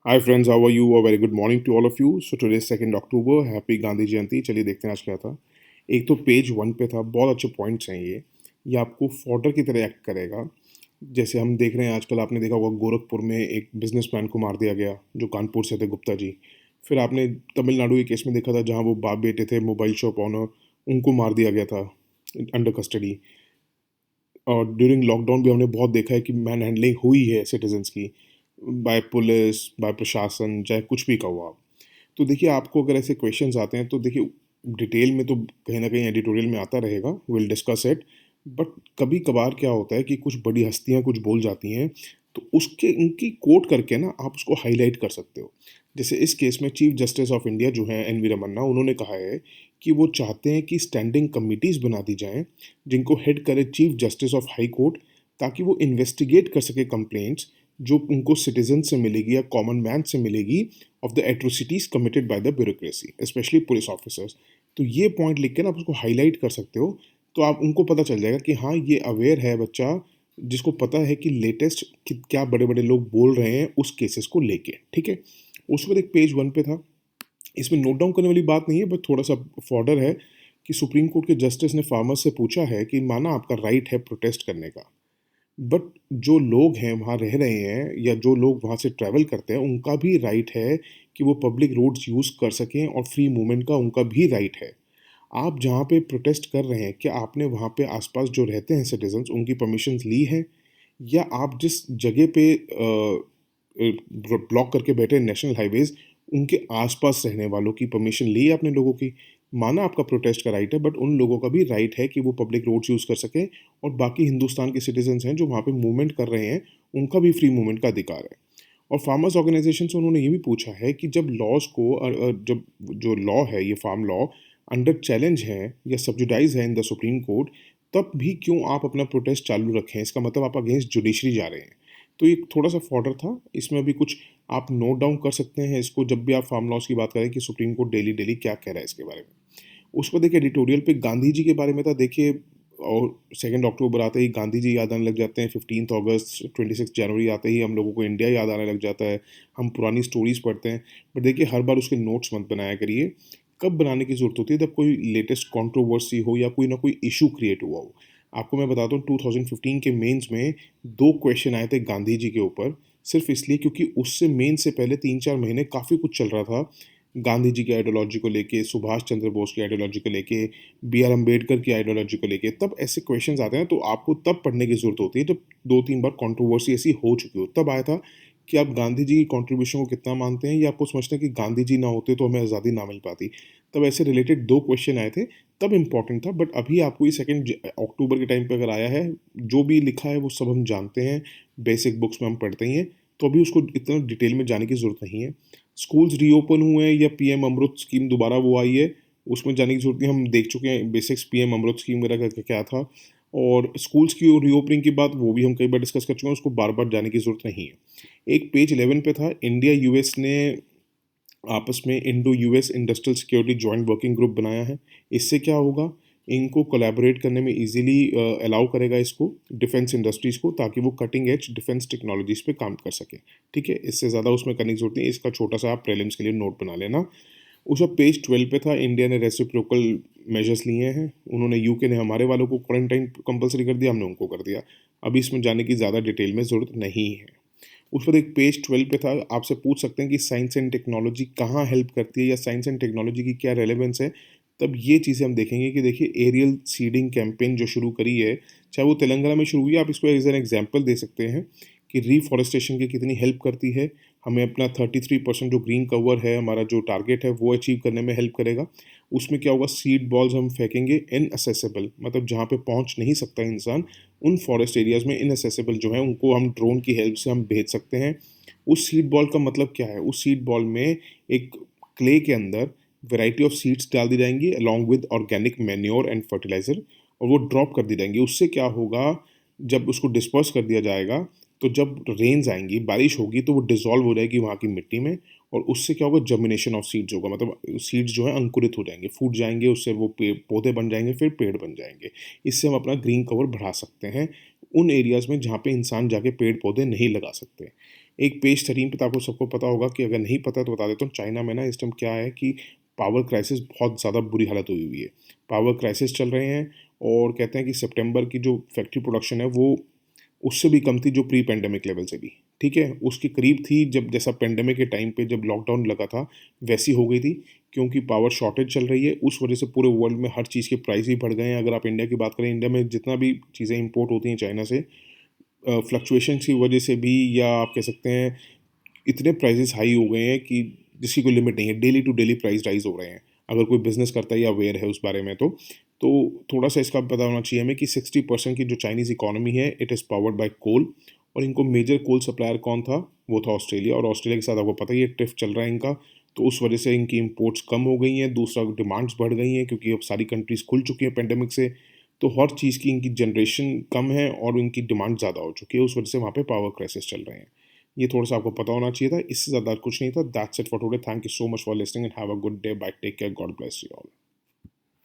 Hi friends, how are you? A very good morning to all of you. So today 2 October, happy Gandhi Jayanti. चलिए देखते हैं आज क्या था। एक तो पेज 1 पे था, बहुत अच्छे पॉइंट्स हैं ये आपको फॉडर की तरह एक्ट करेगा। जैसे हम देख रहे हैं आजकल, आपने देखा होगा गोरखपुर में एक बिजनेसमैन को मार दिया गया जो कानपुर से थे, गुप्ता जी। फिर आपने तमिलनाडु के केस में देखा था जहाँ वो बाप बेटे थे, मोबाइल शॉप ऑनर, उनको मार दिया गया था अंडर कस्टडी। और ड्यूरिंग लॉकडाउन भी हमने बहुत देखा है कि मैन हैंडलिंग हुई है सिटीजन्स की, बाय पुलिस, बाय प्रशासन, चाहे कुछ भी कहो आप। तो देखिए, आपको अगर ऐसे क्वेश्चंस आते हैं तो देखिए, डिटेल में तो कहीं ना कहीं एडिटोरियल में आता रहेगा, विल डिस्कस इट। बट कभी कभार क्या होता है कि कुछ बड़ी हस्तियां कुछ बोल जाती हैं, तो उसके उनकी कोट करके ना आप उसको हाईलाइट कर सकते हो। जैसे इस केस में चीफ जस्टिस ऑफ इंडिया जो है एन वी रमन्ना, उन्होंने कहा है कि वो चाहते हैं कि स्टैंडिंग कमिटीज़ बना दी जाएं जिनको हेड करे chief justice of high court, ताकि वो इन्वेस्टिगेट कर सके कंप्लेंट्स जो उनको सिटीजन से मिलेगी या कॉमन मैन से मिलेगी, of the atrocities committed by the bureaucracy, specially police officers. तो ये पॉइंट लिख के ना आप उसको हाईलाइट कर सकते हो। तो आप उनको पता चल जाएगा कि हाँ, ये अवेयर है बच्चा, जिसको पता है कि लेटेस्ट क्या बड़े बड़े लोग बोल रहे हैं उस केसेस को लेके। ठीक है, उस पर एक पेज 1 पे था। इसमें नोट डाउन करने वाली बात नहीं है, बट थोड़ा सा फॉर्डर है कि सुप्रीम कोर्ट के जस्टिस ने फार्मर्स से पूछा है कि माना आपका राइट है प्रोटेस्ट करने का, बट जो लोग हैं वहाँ रह रहे हैं या जो लोग वहाँ से ट्रैवल करते हैं, उनका भी राइट है कि वो पब्लिक रोड्स यूज़ कर सकें, और फ्री मूवमेंट का उनका भी राइट है। आप जहाँ पे प्रोटेस्ट कर रहे हैं, क्या आपने वहाँ पे आसपास जो रहते हैं सिटीजन्स, उनकी परमिशंस ली हैं? या आप जिस जगह पे ब्लॉक करके बैठे हैं नेशनल हाईवेज, उनके आसपास रहने वालों की परमिशन ली है आपने लोगों की? माना आपका प्रोटेस्ट का राइट है, बट उन लोगों का भी राइट है कि वो पब्लिक रोड्स यूज़ कर सकें, और बाकी हिंदुस्तान के सिटीजन्स हैं जो वहाँ पे मूवमेंट कर रहे हैं, उनका भी फ्री मूवमेंट का अधिकार है। और फार्मर्स ऑर्गेनाइजेशन से उन्होंने ये भी पूछा है कि जब लॉज को जब जो लॉ है, ये फार्म लॉ अंडर चैलेंज है या सब्जुडाइज है इन द सुप्रीम कोर्ट, तब भी क्यों आप अपना प्रोटेस्ट चालू रखें? इसका मतलब आप अगेंस्ट जुडिशरी जा रहे हैं। तो ये थोड़ा सा फॉर्डर था, इसमें भी कुछ आप नोट डाउन कर सकते हैं इसको, जब भी आप फार्म लॉज की बात करें कि सुप्रीम कोर्ट डेली डेली क्या कह रहा है इसके बारे में। उस पर देखिए, एडिटोरियल पे गांधी जी के बारे में था। देखिए, और 2 अक्टूबर आते ही गांधी जी याद आने लग जाते हैं, 15 अगस्त, 26 जनवरी आते ही हम लोगों को इंडिया याद आने लग जाता है, हम पुरानी स्टोरीज पढ़ते हैं। बट देखिए, हर बार उसके नोट्स मत बनाया करिए। कब बनाने की ज़रूरत होती है? जब कोई लेटेस्ट कंट्रोवर्सी हो या कोई ना कोई इशू क्रिएट हुआ हो। आपको मैं बताता हूँ, 2015 के मेंस में 2 क्वेश्चन आए थे गांधी जी के ऊपर, सिर्फ इसलिए क्योंकि उससे मेन से पहले 3-4 महीने काफ़ी कुछ चल रहा था गांधी जी की आइडियोलॉजी को लेके, सुभाष चंद्र बोस की आइडियोलॉजी को लेके, बी आर अम्बेडकर की आइडियोलॉजी को लेके। तब ऐसे क्वेश्चंस आते हैं तो आपको तब पढ़ने की ज़रूरत होती है जब 2-3 बार कंट्रोवर्सी ऐसी हो चुकी हो। तब आया था कि आप गांधी जी की कंट्रीब्यूशन को कितना मानते हैं, या आपको समझते हैं कि गांधी जी ना होते तो हमें आज़ादी ना मिल पाती। तब ऐसे रिलेटेड 2 क्वेश्चन आए थे, तब इम्पॉर्टेंट था। बट अभी आपको ये 2 अक्टूबर के टाइम पे अगर आया है, जो भी लिखा है वो सब हम जानते हैं, बेसिक बुक्स में हम पढ़ते ही हैं, तो अभी उसको इतना डिटेल में जाने की ज़रूरत नहीं है। स्कूल्स रीओपन हुए हैं या पीएम अमृत स्कीम दोबारा वो आई है, उसमें जाने की जरूरत नहीं, हम देख चुके हैं बेसिक्स पीएम अमृत स्कीम वगैरह का क्या था। और स्कूल्स की रीओपनिंग की बात वो भी हम कई बार डिस्कस कर चुके हैं, उसको बार बार जाने की जरूरत नहीं है। एक पेज 11 पे था, इंडिया यूएस ने आपस में Indo US industrial security joint working group बनाया है। इससे क्या होगा? इनको कोलैबोरेट करने में इजीली अलाउ करेगा इसको डिफेंस इंडस्ट्रीज को, ताकि वो कटिंग एज डिफेंस टेक्नोलॉजीज पे काम कर सके। ठीक है, इससे ज़्यादा उसमें करने की जरूरत नहीं, इसका छोटा सा आप प्रीलिम्स के लिए नोट बना लेना। उसका पेज 12 पे था, इंडिया ने रेसिप्रोकल मेजर्स लिए हैं। उन्होंने, यूके ने हमारे वालों को क्वारंटाइन कंपलसरी कर दिया, हमने उनको कर दिया। अभी इसमें जाने की ज़्यादा डिटेल में ज़रूरत नहीं है। उस पर एक पेज 12 पे था, आपसे पूछ सकते हैं कि साइंस एंड टेक्नोलॉजी कहाँ हेल्प करती है या साइंस एंड टेक्नोलॉजी की क्या रेलेवेंस है। तब ये चीज़ें हम देखेंगे कि देखिए, एरियल सीडिंग कैंपेन जो शुरू करी है, चाहे वो तेलंगाना में शुरू हुई है, आप इसको एज एन एग्जाम्पल दे सकते हैं कि रीफॉरेस्टेशन की कितनी हेल्प करती है। हमें अपना 33% जो ग्रीन कवर है, हमारा जो टारगेट है, वो अचीव करने में हेल्प करेगा। उसमें क्या होगा? सीड बॉल्स हम फेंकेंगे इनअसेसेबल, मतलब जहाँ पे पहुँच नहीं सकता इंसान, उन फॉरेस्ट एरियाज में इनअसेसेबल जो है उनको हम ड्रोन की हेल्प से हम भेज सकते हैं। उस सीड बॉल का मतलब क्या है? उस सीड बॉल में एक क्ले के अंदर वैरायटी ऑफ सीड्स डाल दी जाएंगी along with organic manure and fertiliser, और वो ड्रॉप कर दी जाएंगी। उससे क्या होगा? जब उसको डिस्पर्स कर दिया जाएगा, तो जब रेंज आएंगी, बारिश होगी, तो वो डिजॉल्व हो जाएगी वहाँ की मिट्टी में, और उससे क्या होगा? जर्मिनेशन ऑफ सीड्स होगा, मतलब सीड्स जो है अंकुरित हो जाएंगे, फूट जाएंगे, उससे वो पौधे बन जाएंगे, फिर पेड़ बन जाएंगे। इससे हम अपना ग्रीन कवर बढ़ा सकते हैं उन एरियाज़ में जहाँ पे इंसान जाके पेड़ पौधे नहीं लगा सकते। एक पेज 13 पे तो आपको सबको पता होगा कि अगर नहीं पता तो बता देता हूँ, चाइना में ना इस टाइम क्या है कि पावर क्राइसिस बहुत ज़्यादा बुरी हालत हुई हुई है। पावर क्राइसिस चल रहे हैं और कहते हैं कि सितंबर की जो फैक्ट्री प्रोडक्शन है वो उससे भी कम थी जो प्री पेंडेमिक लेवल से भी, ठीक है? उसके करीब थी जब जैसा पेंडेमिक के टाइम पे जब लॉकडाउन लगा था, वैसी हो गई थी क्योंकि पावर शॉर्टेज चल रही है, उस वजह से पूरे वर्ल्ड में हर चीज़ के प्राइस भी बढ़ गए हैं। अगर आप इंडिया की बात करें, इंडिया में जितना भी चीज़ें इंपोर्ट होती हैं चाइना से, फ्लक्चुएशंस की वजह से भी या आप कह सकते हैं इतने प्राइसेस हाई हो गए हैं कि जिसकी कोई लिमिट नहीं है, daily to daily price rise हो रहे हैं। अगर कोई बिजनेस करता है या अवेयर है उस बारे में तो थोड़ा सा इसका पता होना चाहिए हमें कि 60% की जो चाइनीज़ इकोनॉमी है इट इज़ पावर्ड बाय कोल। और इनको मेजर कोल सप्लायर कौन था? वो था ऑस्ट्रेलिया, और ऑस्ट्रेलिया के साथ आपको पता ही है ट्रिफ चल रहा है इनका, तो उस वजह से इनकी इम्पोर्ट्स कम हो गई हैं। दूसरा, डिमांड्स बढ़ गई हैं क्योंकि अब सारी कंट्रीज खुल चुकी हैं पेंडेमिक से, तो हर चीज़ की इनकी जनरेशन कम है और इनकी डिमांड ज़्यादा हो चुकी है, उस वजह से वहाँ पे पावर क्राइसिस चल रहे हैं। ये थोड़ा-सा आपको पता होना चाहिए था, इससे ज़्यादा कुछ नहीं था। That's it for today. Thank you so much for listening and have a good day. Bye, take care, God bless you all.